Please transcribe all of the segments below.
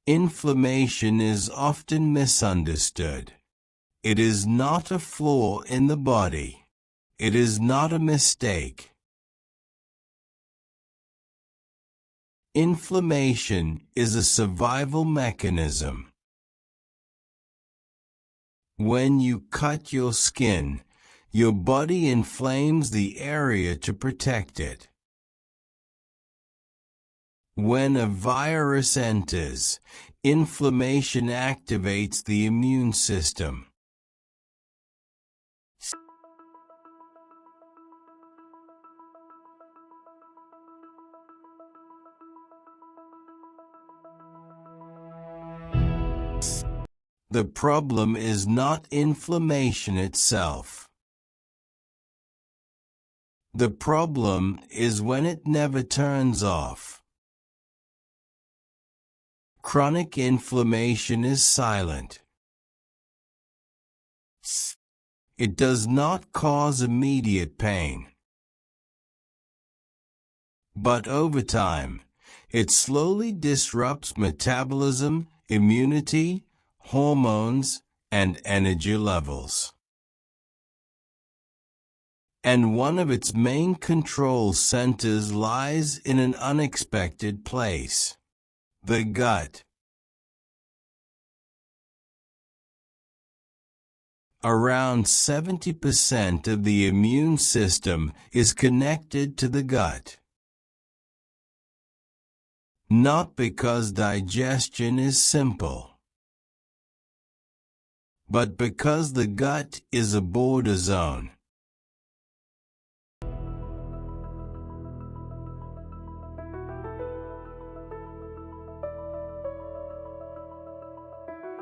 Inflammation is often misunderstood. It is not a flaw in the body. It is not a mistake. Inflammation is a survival mechanism. When you cut your skin, your body inflames the area to protect it. When a virus enters, inflammation activates the immune system. The problem is not inflammation itself. The problem is when it never turns off. Chronic inflammation is silent. It does not cause immediate pain. But over time, it slowly disrupts metabolism, immunity, hormones, and energy levels. And one of its main control centers lies in an unexpected place: the gut. Around 70% of the immune system is connected to the gut. Not because digestion is simple, but because the gut is a border zone.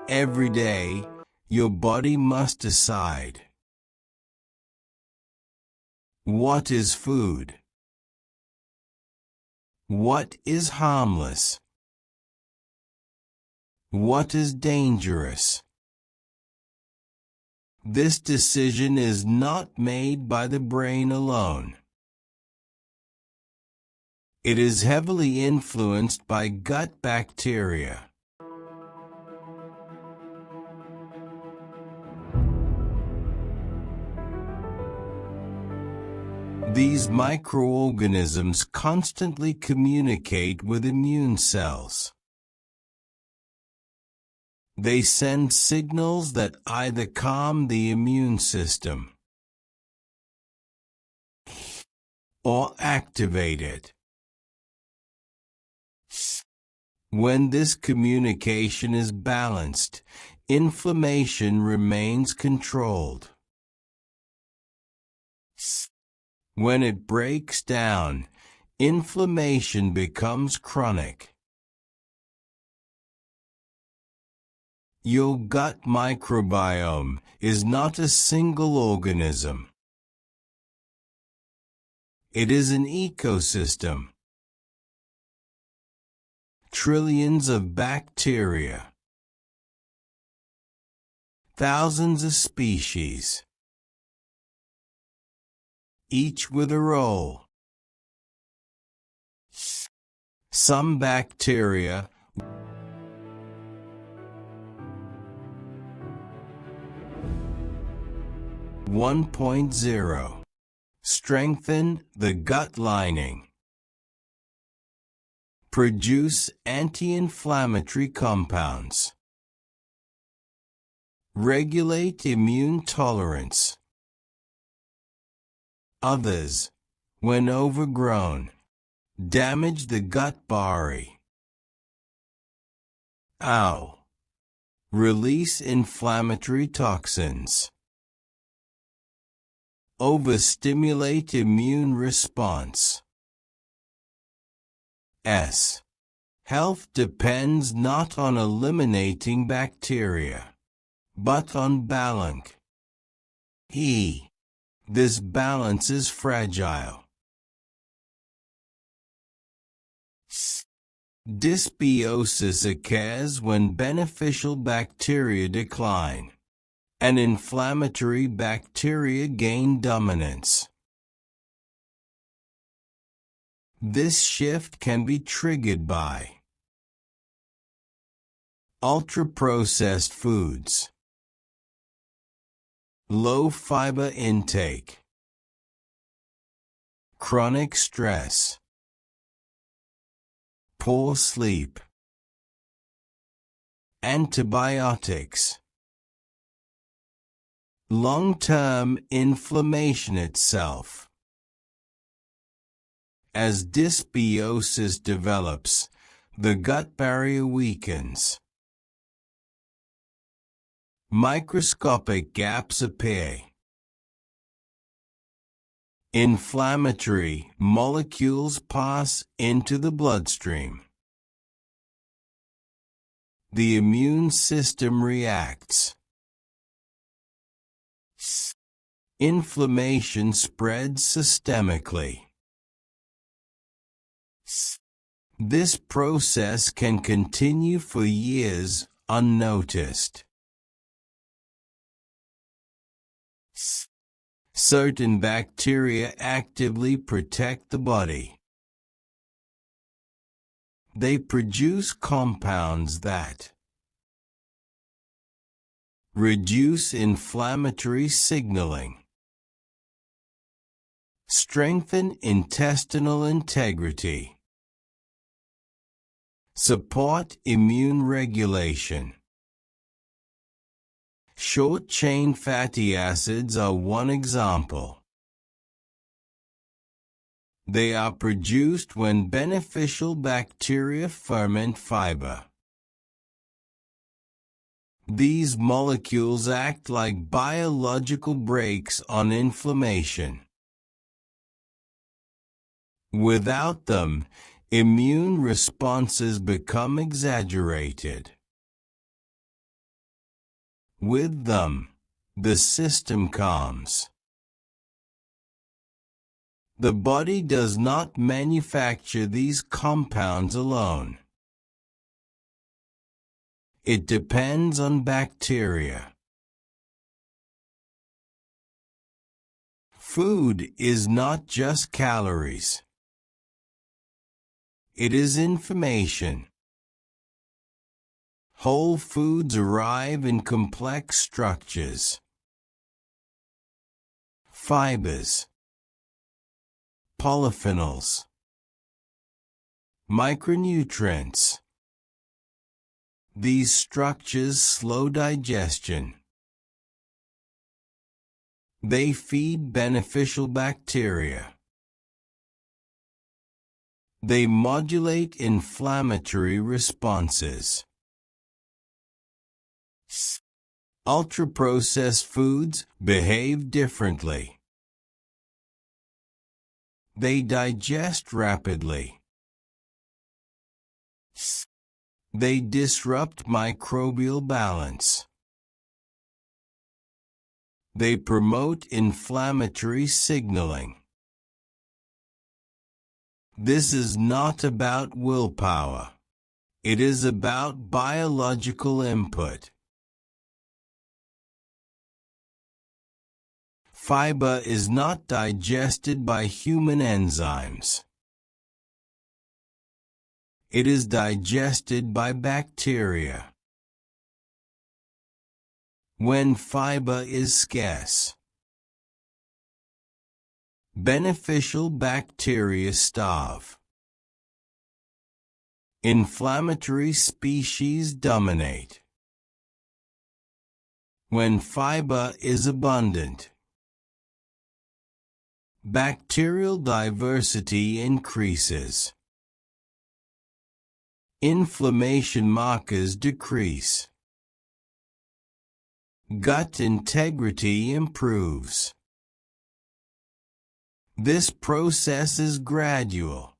Every day, your body must decide: what is food? What is harmless? What is dangerous? This decision is not made by the brain alone. It is heavily influenced by gut bacteria. These microorganisms constantly communicate with immune cells. They send signals that either calm the immune system or activate it. When this communication is balanced, inflammation remains controlled. When it breaks down, inflammation becomes chronic. Your gut microbiome is not a single organism. It is an ecosystem. Trillions of bacteria. Thousands of species. Each with a role. Some bacteria 1.0 strengthen the gut lining. Produce anti-inflammatory compounds. Regulate immune tolerance. Others, when overgrown, damage the gut barrier. Release inflammatory toxins. Overstimulate immune response. Health depends not on eliminating bacteria, but on balance. This balance is fragile. Dysbiosis occurs when beneficial bacteria decline, and inflammatory bacteria gain dominance. This shift can be triggered by Ultra-processed foods. Low fiber intake. Chronic stress. Poor sleep. Antibiotics. Long-term inflammation itself. As dysbiosis develops, the gut barrier weakens. Microscopic gaps appear. Inflammatory molecules pass into the bloodstream. The immune system reacts. Inflammation spreads systemically. This process can continue for years unnoticed. Certain bacteria actively protect the body. They produce compounds that reduce inflammatory signaling, strengthen intestinal integrity, support immune regulation. Short-chain fatty acids are one example. They are produced when beneficial bacteria ferment fiber. These molecules act like biological brakes on inflammation. Without them, immune responses become exaggerated. With them, the system calms. The body does not manufacture these compounds alone. It depends on bacteria. Food is not just calories. It is information. Whole foods arrive in complex structures. Fibers, polyphenols, micronutrients. These structures slow digestion. They feed beneficial bacteria. They modulate inflammatory responses. Ultra-processed foods behave differently. They digest rapidly. They disrupt microbial balance. They promote inflammatory signaling. This is not about willpower. It is about biological input. Fiber is not digested by human enzymes. It is digested by bacteria. When fiber is scarce, beneficial bacteria starve. Inflammatory species dominate. When fiber is abundant, bacterial diversity increases. Inflammation markers decrease. Gut integrity improves. This process is gradual.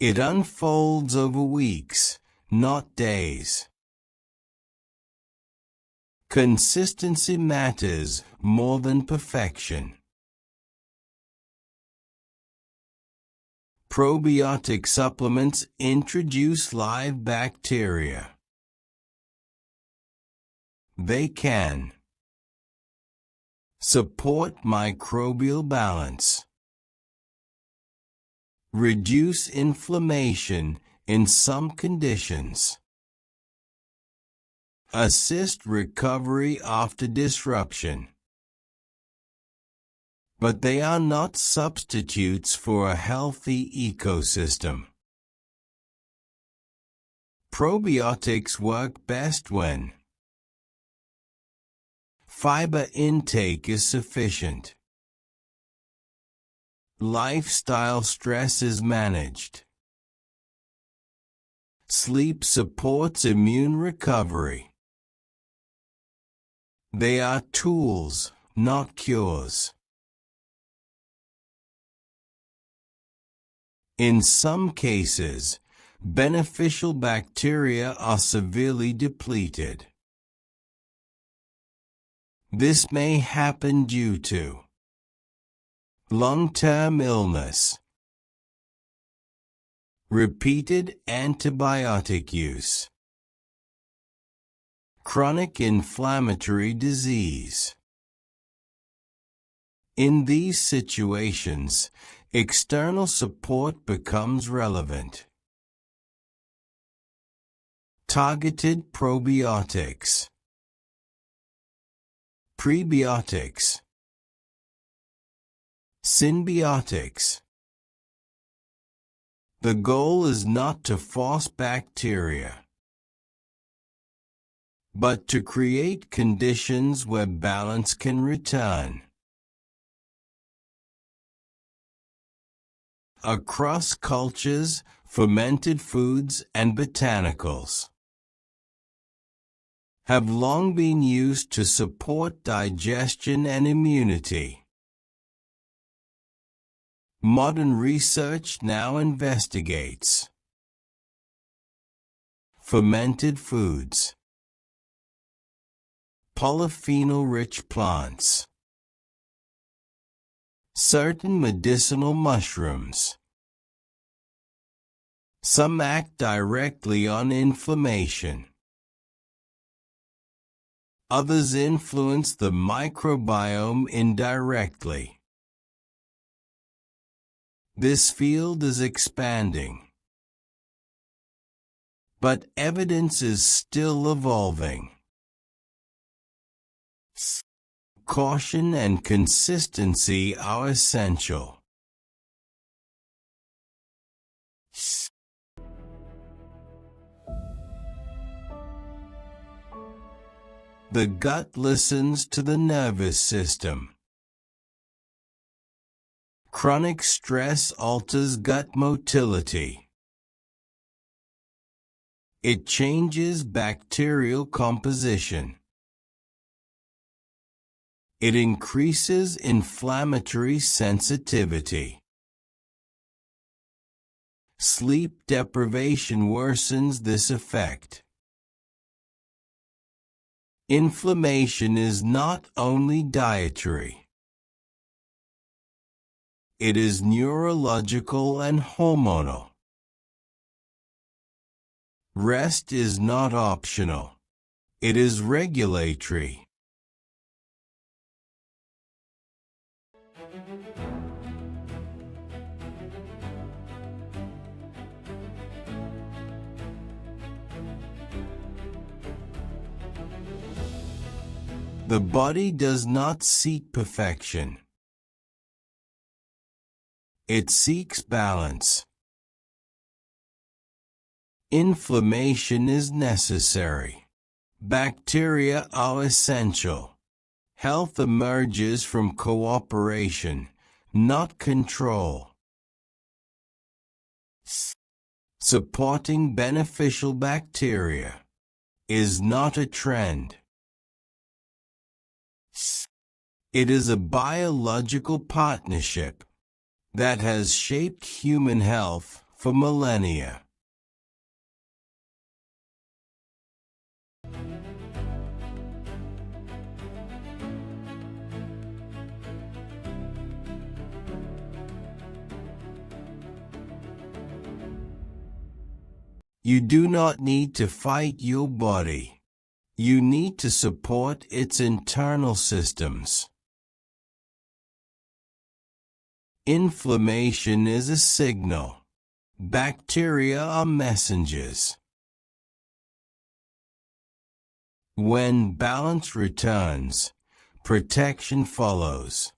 It unfolds over weeks, not days. Consistency matters more than perfection. Probiotic supplements introduce live bacteria. They can support microbial balance, reduce inflammation in some conditions, assist recovery after disruption. But they are not substitutes for a healthy ecosystem. Probiotics work best when fiber intake is sufficient, lifestyle stress is managed, sleep supports immune recovery. They are tools, not cures. In some cases, beneficial bacteria are severely depleted. This may happen due to long-term illness, repeated antibiotic use, chronic inflammatory disease. In these situations, external support becomes relevant. Targeted probiotics, prebiotics, symbiotics. The goal is not to force bacteria, but to create conditions where balance can return. Across cultures, fermented foods and botanicals have long been used to support digestion and immunity. Modern research now investigates fermented foods, polyphenol-rich plants, certain medicinal mushrooms. Some act directly on inflammation. Others influence the microbiome indirectly. This field is expanding, but evidence is still evolving. Caution and consistency are essential. The gut listens to the nervous system. Chronic stress alters gut motility. It changes bacterial composition. It increases inflammatory sensitivity. Sleep deprivation worsens this effect. Inflammation is not only dietary. It is neurological and hormonal. Rest is not optional. It is regulatory. The body does not seek perfection. It seeks balance. Inflammation is necessary. Bacteria are essential. Health emerges from cooperation, not control. Supporting beneficial bacteria is not a trend. It is a biological partnership that has shaped human health for millennia. You do not need to fight your body. You need to support its internal systems. Inflammation is a signal. Bacteria are messengers. When balance returns, protection follows.